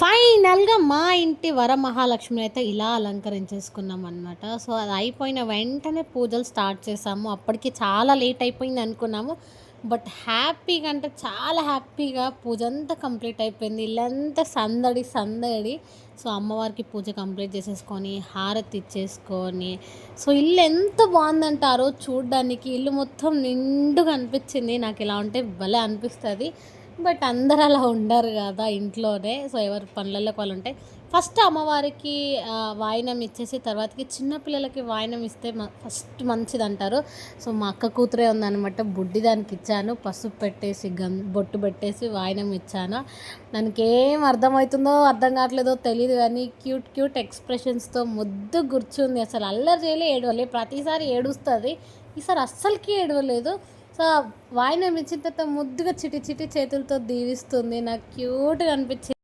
ఫైనల్‌గా మా ఇంటి వరమహాలక్ష్మిని అయితే ఇలా అలంకరించేసుకున్నాం అనమాట. సో, అది అయిపోయిన వెంటనే పూజలు స్టార్ట్ చేశాము. అప్పటికి చాలా లేట్ అయిపోయింది అనుకున్నాము. బట్ హ్యాపీగా అంటే చాలా హ్యాపీగా పూజంతా కంప్లీట్ అయిపోయింది. ఇల్లంతా సందడి సందడి. సో, అమ్మవారికి పూజ కంప్లీట్ చేసేసుకొని, హారతి ఇచ్చేసుకొని, సో, ఇల్లు ఎంత బావుందంటే ఆ రోజు చూడ్డానికి ఇల్లు మొత్తం నిండుగా అనిపించింది. నాకు ఇలా ఉంటే భలే అనిపిస్తది. బట్ అందరూ అలా ఉండరు గదా ఇంట్లోనే. సో, ఎవరి పనులలోకి వాళ్ళు ఉంటాయి. ఫస్ట్ అమ్మవారికి వాయినం ఇచ్చేసి తర్వాతకి చిన్న పిల్లలకి వాయినం ఇస్తే ఫస్ట్ మంచిదంటారు. సో, మా అక్క కూతురే ఉందనమాట. బుడ్డి దానికి ఇచ్చాను. పసుపు పెట్టేసి బొట్టు పెట్టేసి వాయినం ఇచ్చాను. దానికేం అర్థమవుతుందో అర్థం కావట్లేదో తెలీదు గానీ క్యూట్ క్యూట్ ఎక్స్‌ప్రెషన్స్‌తో ముద్దుగా కూర్చుంది. అసలు అల్లరి చేయలే, ఏడవలే. ప్రతిసారి ఏడుస్తది. ఈసారి అస్సలకి ఏడవలేదు. సో, వాయినం ఇచ్చిన తర్వాత ముద్దుగా చిటి చిటి చేతులతో దీవిస్తుంది. నాకు క్యూట్‌గా అనిపించింది.